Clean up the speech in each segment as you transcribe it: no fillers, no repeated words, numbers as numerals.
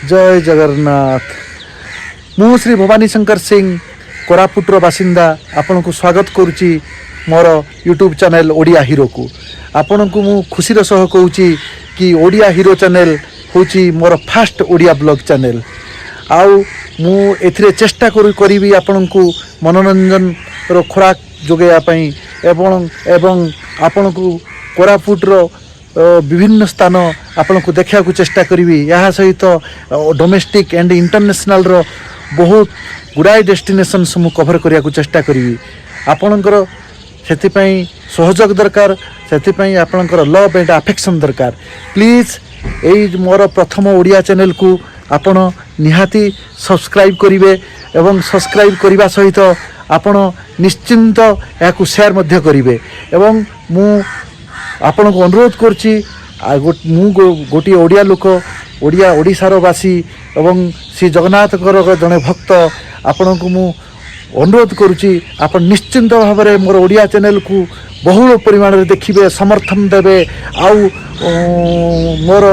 जय जगन्नाथ। मु श्री भवानी शंकर सिंह कोरापुटर बासिंदा आपण को स्वागत करुच्ची मोर यूट्यूब चैनल ओडिया हीरो को। आपण को मु खुशी सह कहूँ कि ओडिया हीरो चैनल हूँ मोर फास्ट ओडिया ब्लॉग चैनल। आउ मु एथिरे चेष्टा करी आपण को मनोरंजन रो खुराक जोगाई एवं आपण को कोरापुटर विभिन्न स्थान आपण को देखा चेष्टा करी। या सहित डोमेस्टिक एंड इंटरनेशनल रो बहुत गुड़ाए डेस्टिनेशन मु कभर करने को चेष्टा करी। आपणकर से सहयोग दरकार, से आपणकर लव एंड अफेक्शन दरकार। प्लीज यही मोर प्रथम ओडिया चैनल को आपण निहाती सब्सक्राइब करेंगे एवं सब्सक्राइब करने सहित आपण निश्चिंत या शेयर मध्य करेंगे। एवं मु आपण को अनुरोध करछि गोटे ओडिया लोक ओडिया ओडिशार बासी एवं श्री जगन्नाथ जड़े भक्त आपण को मु अनुरोध करुच्ची आप निश्चिंत भाव में मोर ओडिया चैनल को बहुल परिमाण में देखिए, समर्थन देवे। आउ मोर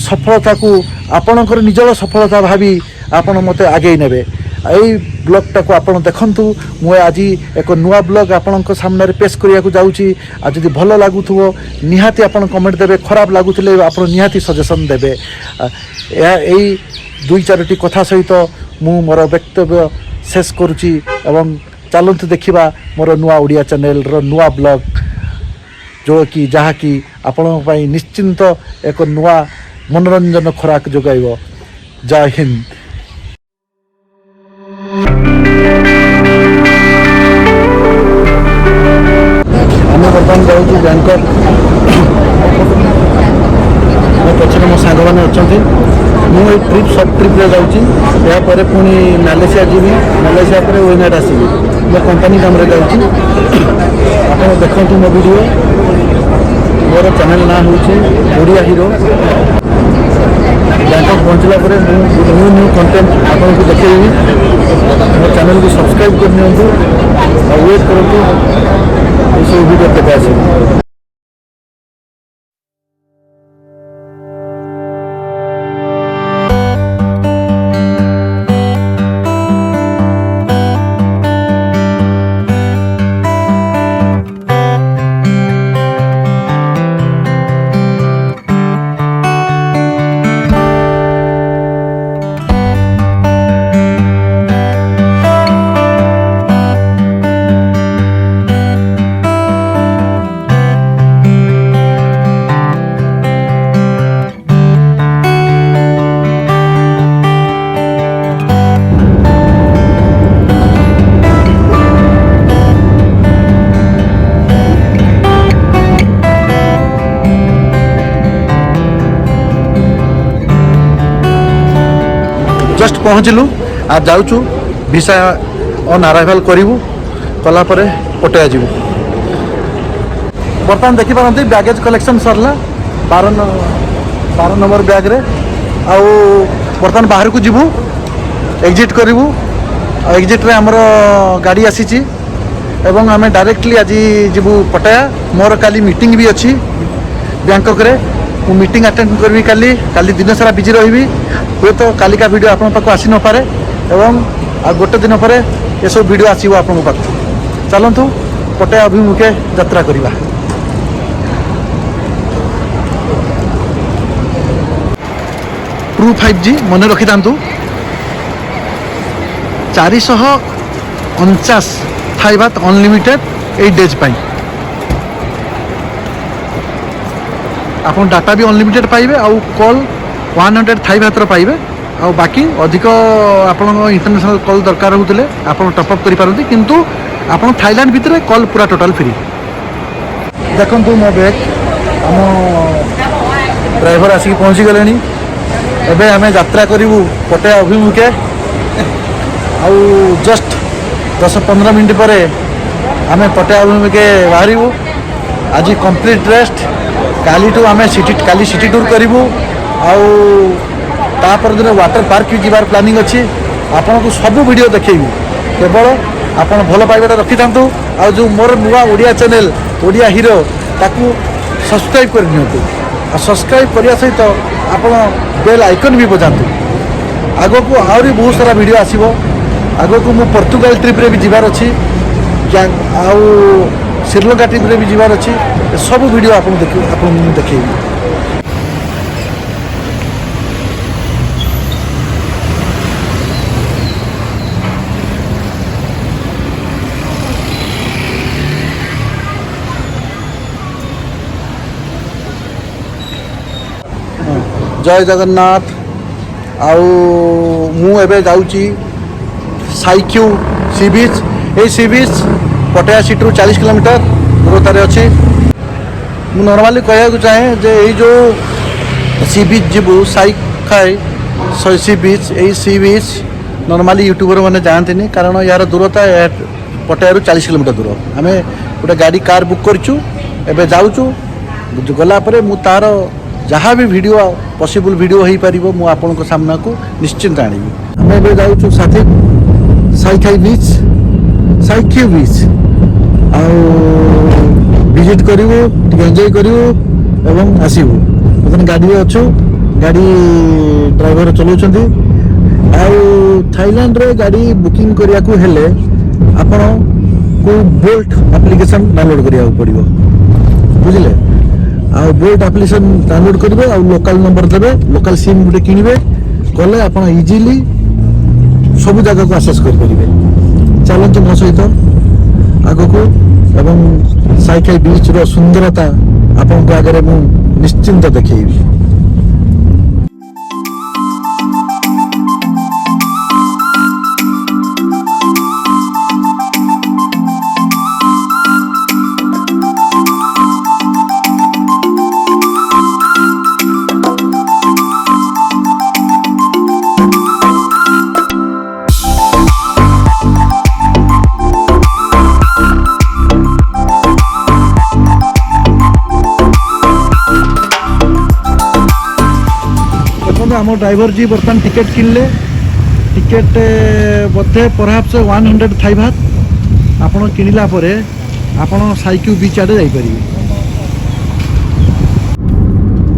सफलता को आपणकर निजर सफलता भावी आपण मते आगे नेबे। यही ब्लॉगटा को आप देखु। मुझे आज एक नुआ ब्लॉग आपण सामने पेश करने को जाऊँगी। आज जब भल लगुव निहाती आप कमेंट देवे, खराब लगुले आप निहाती सजेशन देवे। यही दुई चारोटी कथा सहित मु मोर वक्तव्य शेष करुच्ची एवं चलतु देखा मोर नुआ ओडिया चैनल रो नुआ ब्लॉग जो कि जहाँ कि आपण निश्चिंत एक नुआ मनोरंजन खुराक जोगाइब। जय हिंद। आम बर्तमान जाऊँ बैंकॉक। मो पचर मो सांग मैंने अच्छा मुझे ट्रिप सब ट्रिप जाऊँगी। पुणी मालेसिया जीवी, मालेसिया पर ओइनाट आसबि। मो कंपनी काम जाऊँगी। आप देखु मो वीडियो। मोर चैनल ना हूँ ओडिया हीरो। बैंकॉक पहुँचला न्यू न्यू कंटेंट आपको देखी। मो चैनल को सब्सक्राइब करनी और वेट करूँ सब वीडियो केते आसे। जस्ट पहुँचलु आ जाऊँ वीसा ऑन अराइवल करूँ कला पटया जीवु। बर्तमान देखिपारती बैगेज कलेक्शन सरला 12 नंबर बैग रे। आउ बर्तमान बाहर को जीवु एग्जिट करूँ। एग्जिट रे हमर गाड़ी आसी एवं आम डायरेक्टली आज जीवु पटया। मोर काली मीटिंग भी अच्छी बैंकॉक रे। मु मीटिंग अटेंड करी काली दिन सारा बिजी रही। हुए तो काली का वीडियो आपण पाक आसी न पारे एवं आ गोटे दिन पर ये सब वीडियो आसीबो आपण पाक। चलतु पटया अभिमुखे यात्रा करिबा। ट्रू 5G मन रखी था 449 थाई बात अनलिमिटेड 8 डेज पाई। आप डाटा भी अनलिमिटेड पाइबे आउ कॉल 100 थाई भातर पाइबे। आ बाकी अधिक आप इंटरनेशनल कॉल दरकार होते आप टॉपअप करें किंतु आप थाईलैंड भितर कॉल पूरा टोटाल फ्री। देखु मो बैग आम ड्राइवर आसिक पहुँची गले। एवं आम यात्रा करूँ पटया अभिमुखे। आउ जस्ट 10-15 मिनट पर आम पटया अभिमुखे बाहर। आज कंप्लीट रेस्ट। काली आम सिटी टूर करूँ। आपर दिन वाटर पार्क भी जीवार प्लानिंग अच्छी। आपन को सब वीडियो देखेबी केवल आप भल पाइबाटा रखी था। आ जो मोर नुआ ओडिया चैनल ओडिया हीरो ताकू सब्सक्राइब कर सब्सक्राइब करने सहित ଆପଣ ବେଲ୍ ଆଇକନ୍ ବି ବଜାନ୍ତୁ। ଆଗକୁ ଆହୁରି ବହୁତ ସାରା ଭିଡ଼ିଓ ଆସିବ। ଆଗକୁ ମୁଁ ପର୍ତ୍ତୁଗାଲ ଟ୍ରିପ୍ରେ ବି ଯିବାର ଅଛି, ଆଉ ଶ୍ରୀଲଙ୍କା ଟ୍ରିପ୍ରେ ବି ଯିବାର ଅଛି। ସବୁ ଭିଡ଼ିଓ ଆପଣଙ୍କୁ ମୁଁ ଦେଖେଇବି। जय जगन्नाथ। आउ मु एबे जाउची साइक्यू सी बीच। ए सी बीच पटिया सिटी 40 किलोमीटर दूरतार अच्छी। मु नॉर्मली कहूँ चाहे जे ये जो सी बीच जीवु साइकाई सी बीच, यही सी बीच नॉर्मली यूट्यूबर मैंने जाती नहीं, कारण यार दूरता पटिया 40 किलोमीटर दूर। आम गोटे गाड़ी कार बुक करूँ, एबे जाऊँ गलापर मु तार जहाँ भी वीडियो पॉसिबल वीडियो हो पार मु आपण सामना को निश्चिंत आनी। आम ए जाऊँ साथी साइकाई बीच, साइक्यू बीच विजिट करूँ, एंजॉय करूँ एवं आसबू। बर्तमान गाड़ी अच्छु, गाड़ी ड्राइवर चलाउछंती। थाईलैंड रे गाड़ी बुकिंग करिया को हेले आपण को बोल्ट एप्लिकेशन डाउनलोड करिया पड़िबो, बुझिले। बोल्ट एप्लिकेशन डाउनलोड करेंगे, लोकल नंबर देवे, लोकल सिम गोटे किणवे कले आप इजिली सब जगह को आसेस करेंगे। चलते मो सहित आग को एवं साइकाई बीच रो सुंदरता आपण आगे मु निश्चिंत देखी। आम ड्राइवर जी बर्तमान टिकेट किनले। टिकेट बोधे परहाप्स 100 थाई भात आपड़ किणला आपड़ साइक्यू बीच आड़े जापर।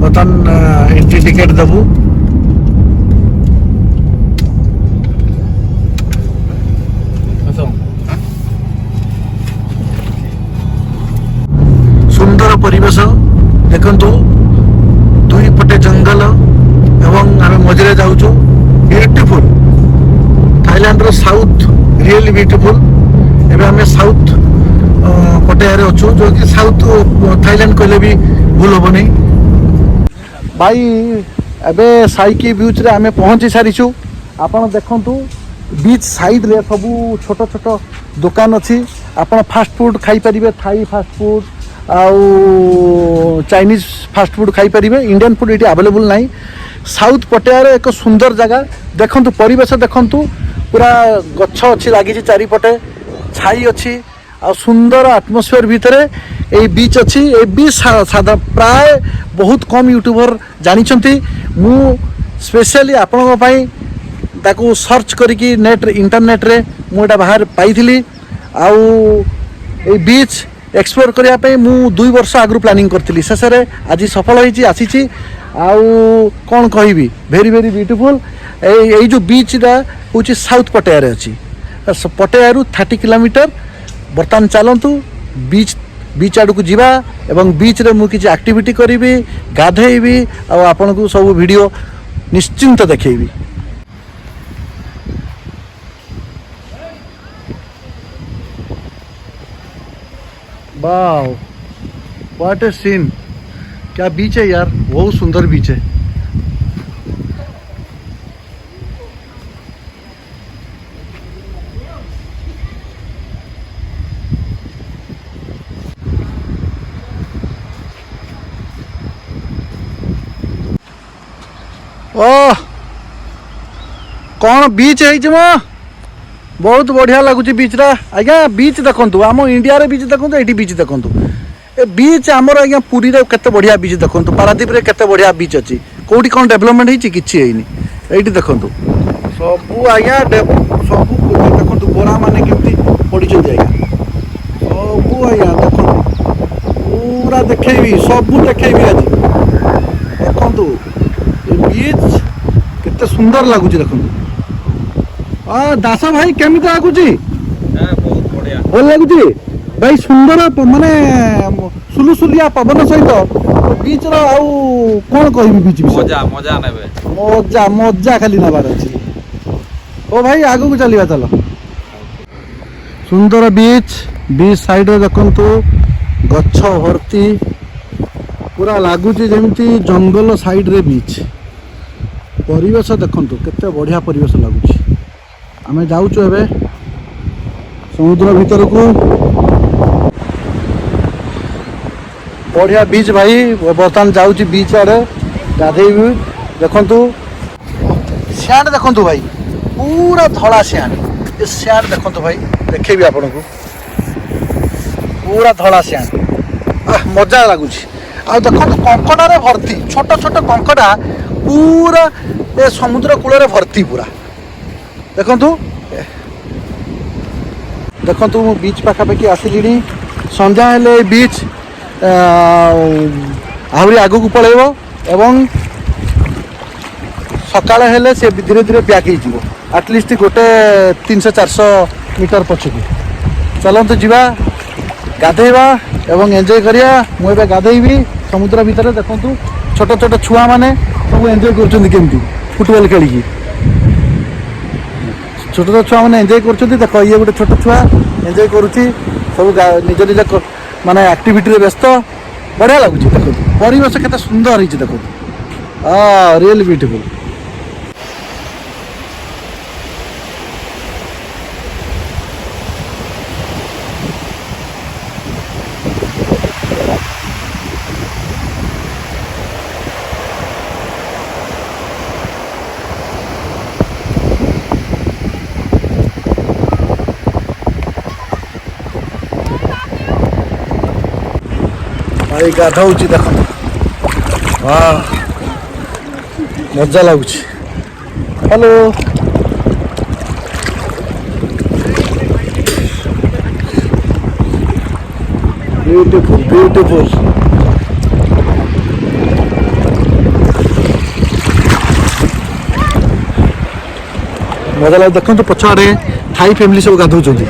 बर्तमान एंट्री टिकेट देबू। सुंदर परिवेश देखंतु, दुई पटे जंगल एवं आम मझे जाऊँ। ब्यूटीफुल थाईलैंड रो साउथ रियली ब्यूटीफुल। एवं आम साउथ पटियारे अच्छु, जो कि साउथ थाईलैंड कहले भी भूल हम नहीं। भाई एबे साइकी बीच रे आम पहुँची सारीचु। आपन देखंतु बीच साइड रे सबू छोट छोट दुकान अच्छी। आपन फास्ट फूड खाई परिबे, थाई फास्ट फूड आउ चाइनीज फास्ट फूड खाई परिबे। इंडियन फूड ये अवेलेबल नहीं। साउथ पटियार एक सुंदर जगह देखंतु, परिवेश देखंतु, पूरा गछ अच्छी लगी चारिपटे, छाई अच्छी आ सुंदर आटमोस्फियर भितर ए बीच अच्छी। ए बीच सादा प्राय बहुत कम यूट्यूबर जानिछंती। मु स्पेशली आपन पई ताकू सर्च करिकी नेट इंटरनेट रे मुटा बाहर पाइथिली। आउ ए बीच एक्सप्लोर करिया पे मु 2 वर्ष आगु प्लानिंग करथिली। शेषे आज सफल होईची आसीची। आउ कौन कहि भेरी भेरी ब्यूटीफुल। ये जो बीच हूँ साउथ पटियार अच्छी। पटियारू 30 किलोमीटर। बर्तमान चलतु बीच आड़ को जीवा एवं बीच रे मुझे किसी एक्टिविटी करी, गाधेबी, आपन को सब वीडियो निश्चिंत देखेबी। Wow what a scene. क्या बीच है यार, बहुत सुंदर बीच है। ओह कौन बीच है जमा, बहुत बढ़िया लगुच बीच रा। आज्ञा बीच देखु, आम इंडिया रे बीच देखु, ये बीच देखु। ए बीच आमर आज्ञा पुरी रे केते बढ़िया बीच देखु। पारादीप रे केते बढ़िया बीच अच्छी। कौटी कौन डेवलपमेंट होती किसी है ये देखु। सबू आज्ञा सब देखु बोरा माने केमती पड़ी आज्ञा। सबू आज्ञा देखु, पूरा देखेबी, सबू देखेबी आज देखु। बीच केते सुंदर लगुच देखो। दास भाई केमी लगुच? बहुत बढ़िया भल लगुच भाई, सुंदर माने सुलुसुलिया पवन सहित बीच कौन कह बीच मजा मजा नेबे मजा मजा खाली नबार अच्छी। ओ भाई आगू को चलिए चलो। सुंदर बीच बीच साइड देखु गछ भर्ती पूरा लगुच जमी जंगल साइड रे बीच। परिवेश देखु केते बढ़िया परिवेश लगुच। आमे जाऊचु एबे समुद्र भीतर को। बढ़िया बीच भाई, बर्तमान जाऊँगी बीच आड़े गाधेबी। देखु सियाड़ देखु भाई, पूरा धला सियाड़। ये सियाड़ देखु भाई, देखेबी आपन को पूरा धला सियाड़। मजा लगुच। आ देखो कंकड़ा रे भर्ती, छोट छोट कंकड़ा पूरा ए समुद्र कूल रे भर्ती पूरा। देखु देखु मु बीच पाखापाखि आसिली। संध्या हेले बीच आहरी आगू को पलैब एवं सकाळ हेले से धीरे धीरे ब्याक हो आटलिस्ट गोटे 300-400 मीटर पछकू। चलतु जीवा गाधेबा एवं एंजॉय करिया। मुझे गाधेबी समुद्र भितर। देखु छोट छोट छुआ मैंने सब एंजॉय कर फुटबॉल खेलिकी। छोट छोट छुआ मैंने एंजॉय कर। देख ये गोटे छोट छुआ एंजॉय करुच्ची सब निज निज माने एक्टिविटी रे व्यस्त। बढ़िया लगुच। देखो परिवेश केते सुंदर होइछ। देखो रियल ब्यूटीफुल। भाई गाधौची देख, वाह मजा लगुच। Hello beautiful beautiful. मजा लगे। देखो तो पछाड़े थाई फैमिली सब गाधौଛନ୍ତି।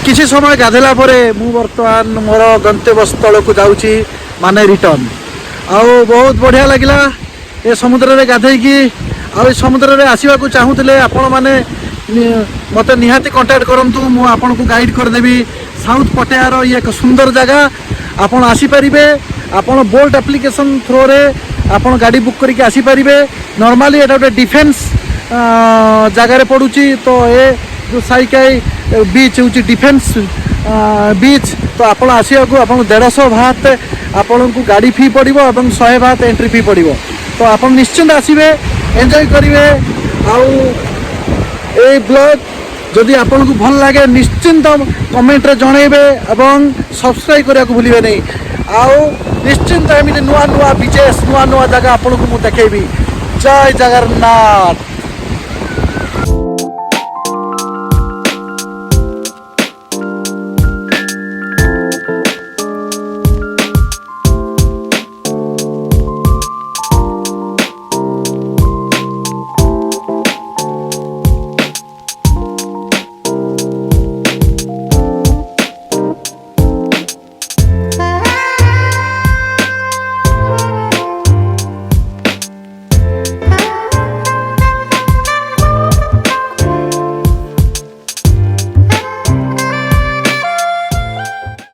किसी समय गाधेला परे मु बर्तमान मोर गंतव्य स्थल को जाऊँगी माने रिटर्न। आउ बहुत बढ़िया लगिला ए समुद्र रे गाधेकी। आ समुद्र रे आसीबा को चाहूले आपण माने मते निहाती कांटेक्ट करंतु। मु आपन को गाइड कर देबी साउथ पटियार ये एक सुंदर जगह। आपण आसी परिबे। आपण बोल्ट एप्लिकेशन थ्रो रे आपण गाड़ी बुक करके आसी परिबे। नॉर्मली एटा गोटे डिफेंस जगह रे पडुची। तो ए जो साइकाई बीच हूँ डिफेंस बीच। तो आपड़ आसवा को आप 150 बात आपण को गाड़ी फी पड़ो और 100 बात एंट्री फी पड़ो। तो आप निश्चिंत आसवे एंजॉय करेंगे। आई ब्लॉग जदि आपन को भल लगे निश्चिंत कमेंट रे जनइबे एवं सब्सक्राइब करने को भूलिए नहीं। आउ निश्चिंत एमती नुआ नुआ बीचेस नुआ नुआ जगह आपन को मुझे देखेबी। जय जगन्नाथ।